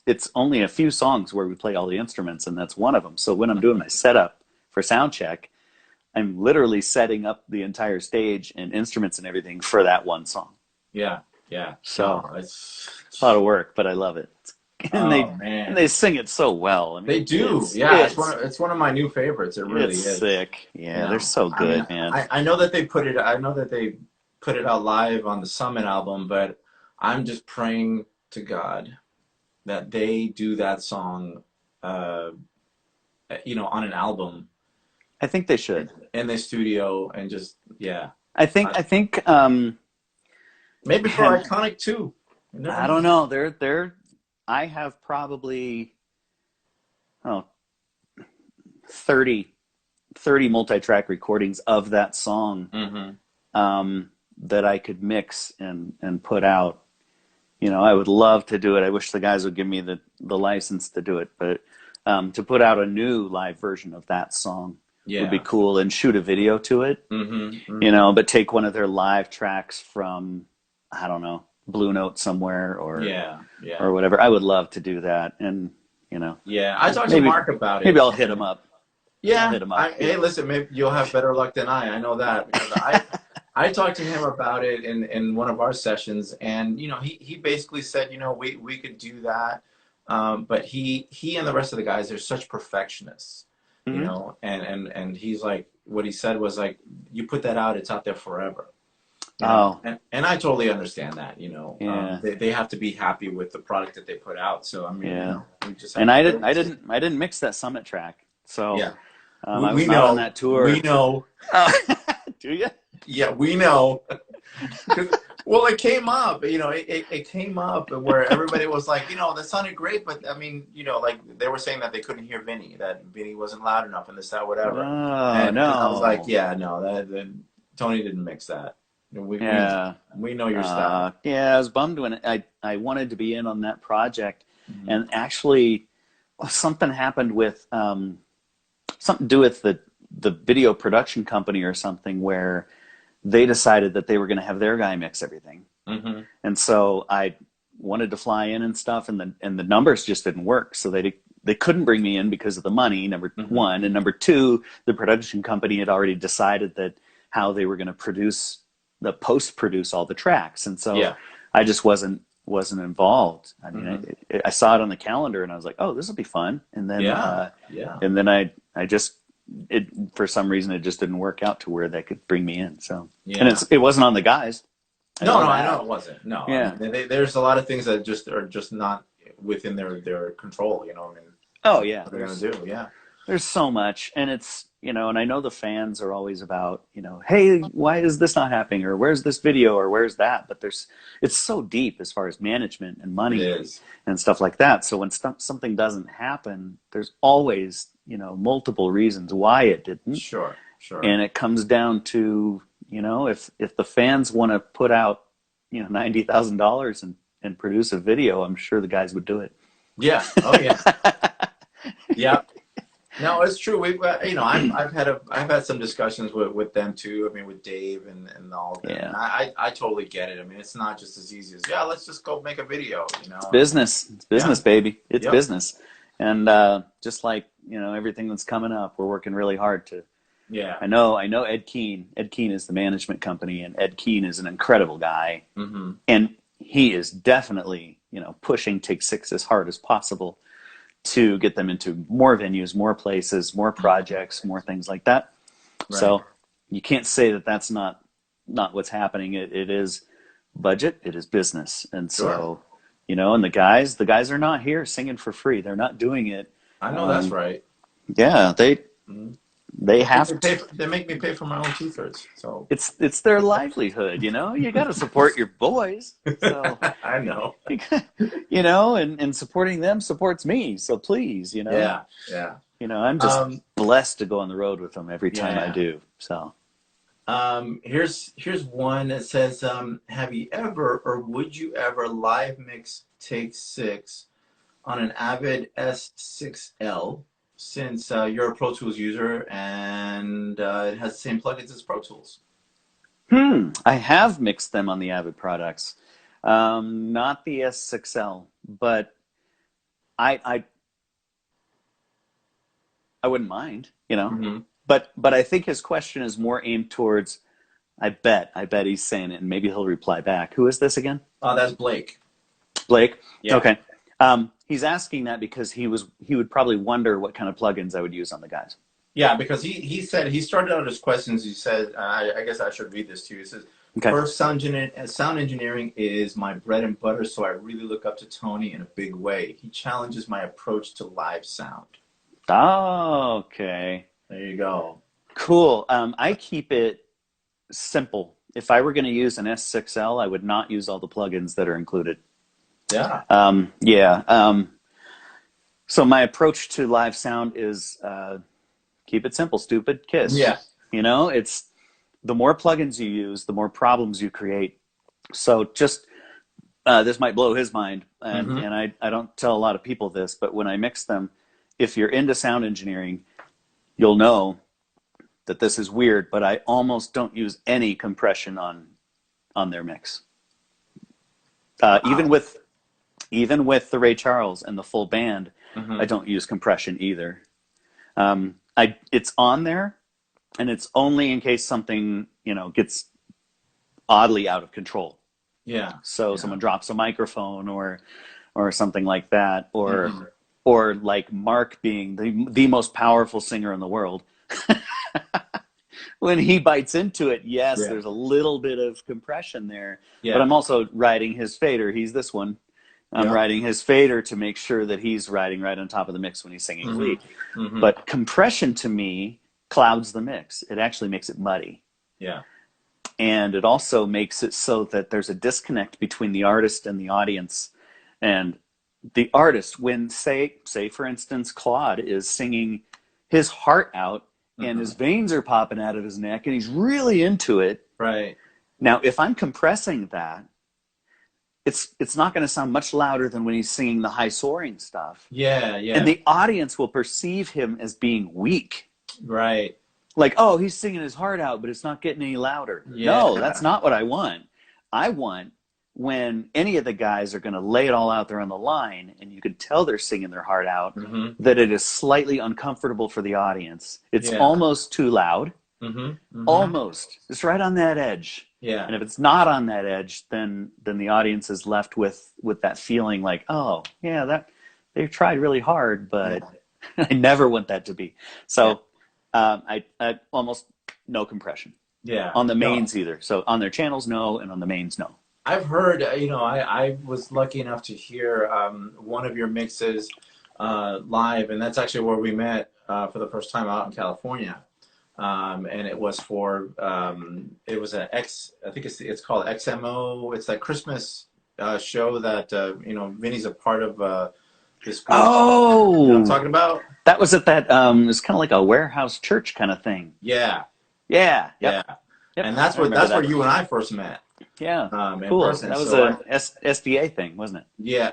It's only a few songs where we play all the instruments, and that's one of them. So when I'm doing my setup for sound check, I'm literally setting up the entire stage and instruments and everything for that one song. Yeah. So it's a lot of work, but I love it. and Oh they man, sing it so well. I they mean, do. Yeah, it's one of my new favorites. It really it's is. sick. You Yeah, they're know, so I mean, good, man. I know that they put it. I know that they put it out live on the Summit album, but I'm just praying to God that they do that song, uh, on an album I think they should. in the studio, and just yeah. I think Maybe for man, Iconic too. You never I don't know. know. I have probably oh 30 multi-track recordings of that song Hmm. that I could mix and put out. I would love to do it. I wish the guys would give me the license to do it, but to put out a new live version of that song would be Yeah. cool and shoot a video to it, Hmm. Hmm. but take one of their live tracks from, I don't know, Blue Note somewhere Yeah. Yeah. or whatever. I would love to do that. And, Yeah. I talked to maybe, Mark about maybe it. I'll hit him up. I'll Yeah. hit him up. Hey, listen, maybe you'll have better luck than I know that, because I talked to him about it in one of our sessions, and he basically said, we could do that, but he and the rest of the guys, they're such perfectionists, Hmm. and he's like, what he said was like, you put that out, it's out there forever. Oh, And I totally understand that. yeah. They have to be happy with the product that they put out. So I mean, Yeah. we just have And to I didn't mix that Summit track. So yeah, I we was not on know, that tour. we know, Oh, do you? yeah, we know. Well, it came up, it came up where everybody was like, that sounded great, but I mean, like they were saying that they couldn't hear Vinny, that Vinny wasn't loud enough, and this, that, whatever. Oh, And I was like, no. yeah, no, that Tony didn't mix that. Yeah. We know your style. Yeah, I was bummed when I wanted to be in on that project. Mhm. And actually, something happened with something to do with the video production company or something, where they decided that they were going to have their guy mix everything. Mm-hmm. And so I wanted to fly in and stuff, and the numbers just didn't work. So they couldn't bring me in because of the money, number Mm-hmm. one. And number two, the production company had already decided that how they were going to post-produce all the tracks. And so Yeah. I just wasn't involved. I mean, Mm-hmm. I saw it on the calendar and I was like, oh, this will be fun. And then, Yeah. I just, for some reason, it just didn't work out to where they could bring me in. So, Yeah. and it wasn't on the guys. I know it wasn't. No, Yeah. I mean, there's a lot of things that are just not within their control. I mean, Oh yeah. what they're gonna do? Yeah. There's so much, and it's, and I know the fans are always about, hey, why is this not happening, or where's this video, or where's that? But it's so deep as far as management and money It is. and stuff like that. So when something doesn't happen, there's always, multiple reasons why it didn't. Sure. And it comes down to, if the fans want to put out, $90,000 and produce a video, I'm sure the guys would do it. Yeah. Oh yeah. Yeah. No, it's true. We've I've had some discussions with them too. I mean, with Dave and all of them. Yeah. And I totally get it. I mean, it's not just as easy as, yeah, let's just go make a video. It's business. It's business, baby. It's Yep. business. And just like, everything that's coming up, we're working really hard to. Yeah. I know Ed Keene. Ed Keene is the management company, and Ed Keene is an incredible guy. Mm-hmm. And he is definitely, pushing Take Six as hard as possible to get them into more venues, more places, more projects, more things like that. Right. So you can't say that that's not what's happening. It is budget, it is business. And so, Sure. And the guys are not here singing for free. They're not doing it. I know that's right. Yeah, they have to. They make me pay for my own t-shirts. So it's their livelihood, You got to support your boys. So I know. and supporting them supports me. So please, Yeah. I'm just blessed to go on the road with them every time I Yeah. do. So here's one that says, have you ever or would you ever live mix Take Six on an Avid S6L, since you're a Pro Tools user and it has the same plugins as Pro Tools? I have mixed them on the Avid products, not the S6L, but I wouldn't mind, Mm-hmm. But I think his question is more aimed towards, I bet he's saying it, and maybe he'll reply back. Who is this again? That's Blake. Blake? Yeah. Okay. He's asking that because he would probably wonder what kind of plugins I would use on the guys. Yeah, because he said, he started out his questions, he said, I guess I should read this to you. He says, Okay. first, sound engineering is my bread and butter, so I really look up to Tony in a big way. He challenges my approach to live sound. Oh, okay. There you go. Cool. I keep it simple. If I were going to use an S6L, I would not use all the plugins that are included. Yeah. So my approach to live sound is keep it simple, stupid, kiss. Yeah. You know, it's the more plugins you use, the more problems you create. So just this might blow his mind, and I don't tell a lot of people this, but when I mix them, if you're into sound engineering, you'll know that this is weird, but I almost don't use any compression on their mix. Even with the Ray Charles and the full band, I don't use compression either. It's on there, and it's only in case something, gets oddly out of control. Yeah. So someone drops a microphone or something like that, or like Mark being the most powerful singer in the world. When he bites into it, there's a little bit of compression there. Yeah. But I'm also riding his fader. He's this one. I'm riding his fader to make sure that he's riding right on top of the mix when he's singing lead. But compression to me clouds the mix. It actually makes it muddy. Yeah. And it also makes it so that there's a disconnect between the artist and the audience. And the artist, when say for instance, Claude is singing his heart out and his veins are popping out of his neck and he's really into it. Right. Now, if I'm compressing that, it's not going to sound much louder than when he's singing the high soaring stuff. Yeah, yeah. And the audience will perceive him as being weak. Right. Like, oh, he's singing his heart out, but it's not getting any louder. Yeah. No, that's not what I want. I want when any of the guys are going to lay it all out there on the line, and you can tell they're singing their heart out, that it is slightly uncomfortable for the audience. It's almost too loud. Almost. It's right on that edge. Yeah. And if it's not on that edge, then the audience is left with that feeling like, oh, yeah, that they've tried really hard, but I never want that to be. So I almost no compression. Yeah. On the mains either. So on their channels, no, and on the mains, no. I've heard, I was lucky enough to hear one of your mixes live, and that's actually where we met for the first time out in California. And it was for, it was I think it's called XMO. It's that Christmas show that, Vinny's a part of this group. Oh! You know what I'm talking about? That was at that, it's kind of like a warehouse church kind of thing. Yeah. Yeah. Yep. Yeah. Yep. And that's where you and I first met. Yeah. Cool. Person. That was a SDA thing, wasn't it? Yeah.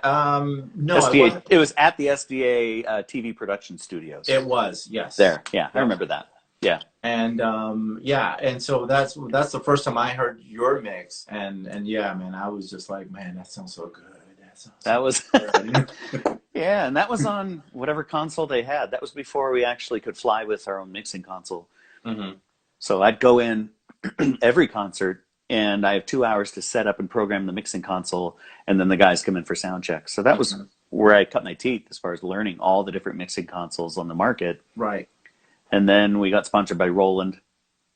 No, SDA, it was at the SDA TV production studios. It was, yes. There. Yeah. I remember that. Yeah. And and so that's the first time I heard your mix, and yeah, man, I was just like, man, that sounds so good. That was good. Yeah, and that was on whatever console they had. That was before we actually could fly with our own mixing console. So I'd go in every concert, and I have 2 hours to set up and program the mixing console, and then the guys come in for sound check. So that was where I cut my teeth as far as learning all the different mixing consoles on the market. Right. And then we got sponsored by Roland.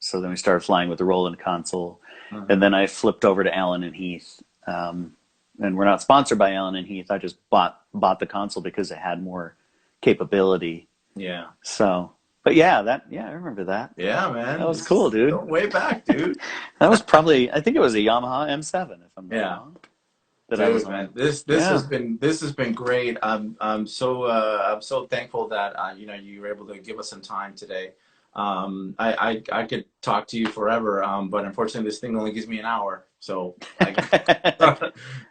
So then we started flying with the Roland console. And then I flipped over to Allen and Heath. And we're not sponsored by Allen and Heath. I just bought the console because it had more capability. Yeah. So, but I remember that. Yeah, man. That was cool, dude. Way back, dude. That was probably, I think it was a Yamaha M7, if I'm not wrong. Dude, I was man, this has been great. I'm so thankful that you were able to give us some time today. I could talk to you forever, but unfortunately this thing only gives me an hour. So,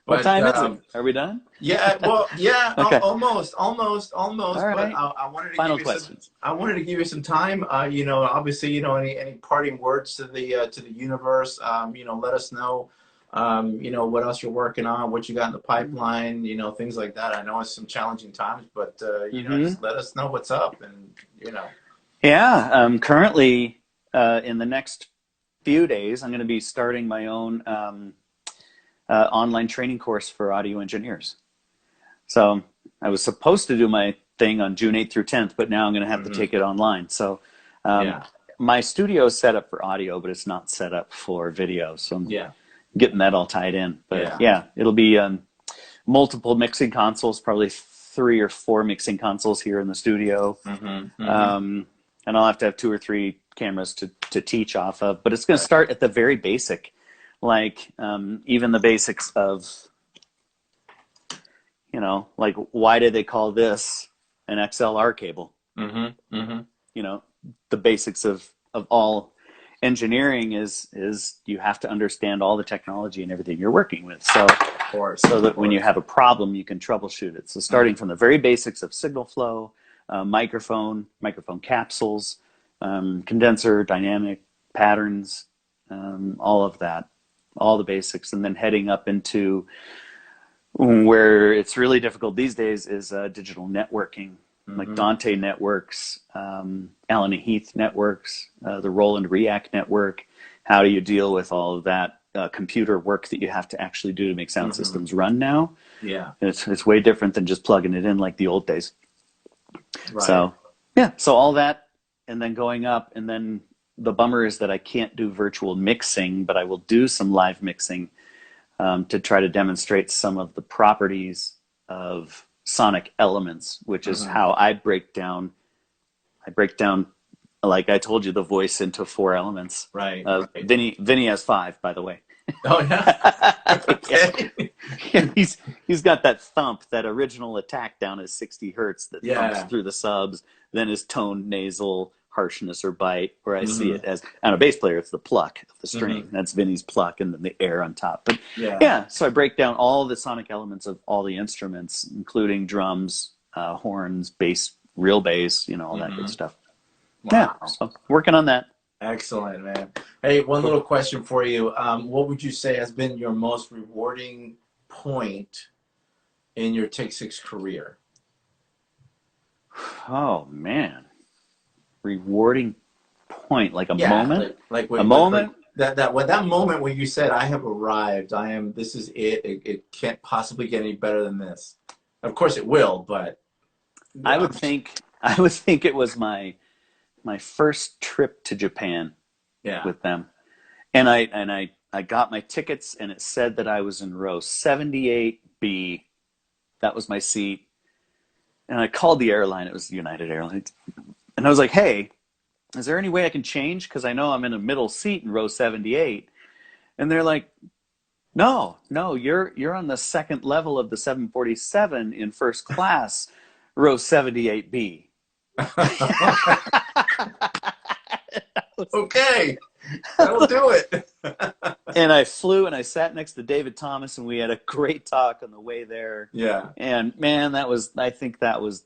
what time is it? Are we done? Yeah, well, yeah, okay. almost. All right. But I wanted to Final questions. I wanted to give you some time. Obviously, any parting words to the universe. Let us know. What else you're working on, what you got in the pipeline, things like that. I know it's some challenging times, but just let us know what's up, and Yeah, currently in the next few days, I'm going to be starting my own online training course for audio engineers. So I was supposed to do my thing on June 8th through 10th, but now I'm going to have to take it online. So my studio is set up for audio, but it's not set up for video. So I'm getting that all tied in. But it'll be multiple mixing consoles, probably 3 or 4 mixing consoles here in the studio. And I'll have to have 2 or 3 cameras to teach off of. But it's going to start at the very basic, like even the basics of, you know, like why did they call this an XLR cable? You know, the basics of all engineering is you have to understand all the technology and everything you're working with. So that when you have a problem, you can troubleshoot it. So starting from the very basics of signal flow, microphone capsules, condenser, dynamic, patterns, all of that, all the basics, and then heading up into where it's really difficult these days is digital networking, like Dante networks, Allen and Heath networks, the Roland React network. How do you deal with all of that computer work that you have to actually do to make sound systems run now? Yeah, it's way different than just plugging it in like the old days. So so all that, and then going up, and then the bummer is that I can't do virtual mixing, but I will do some live mixing to try to demonstrate some of the properties of sonic elements, which is how I break down, like I told you, the voice into 4 elements. Vinny has 5, by the way. Oh yeah. Okay. He's got that thump, that original attack down at 60 hertz that thumps through the subs, then his tone, nasal, harshness or bite, where I see it as, on a bass player, it's the pluck of the string. That's Vinny's pluck, and then the air on top. But so I break down all the sonic elements of all the instruments, including drums, horns, bass, real bass, you know, all that good stuff. Wow. Yeah, so working on that. Excellent, man. Hey, one little question for you. What would you say has been your most rewarding point in your Take 6 career? Oh, man. Rewarding point, like a moment? Like a moment? That moment when you said, I have arrived, this is it. It can't possibly get any better than this. Of course it will, but I would think it was my first trip to Japan with them. And I got my tickets, and it said that I was in row 78B. That was my seat. And I called the airline. It was United Airlines. And I was like, hey, is there any way I can change? Because I know I'm in a middle seat in row 78. And they're like, no, you're on the second level of the 747 in first class, row 78B. Okay, that'll do it. And I flew, and I sat next to David Thomas, and we had a great talk on the way there. Yeah. And man, I think that was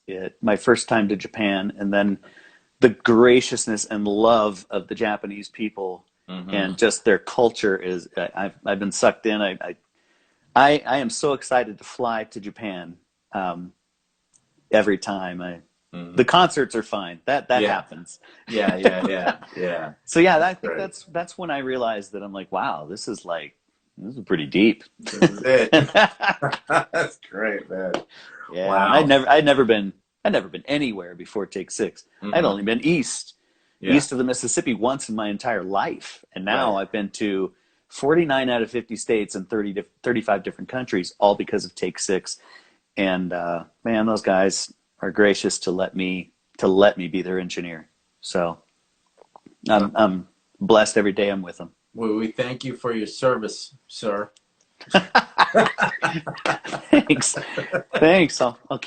it. My first time to Japan, and then the graciousness and love of the Japanese people, and just their culture is. I've been sucked in. I am so excited to fly to Japan every time. The concerts are fine. That happens. Yeah. So I think that's when I realized that I'm like, wow, this is pretty deep. This is it. That's great, man. Yeah. Wow. I'd never been anywhere before Take 6. I'd only been east of the Mississippi once in my entire life, and now I've been to 49 out of 50 states and 35 different countries, all because of Take 6. And man, those guys are gracious to let me be their engineer. So I'm blessed every day I'm with them. Well, we thank you for your service, sir. Thanks. I'll keep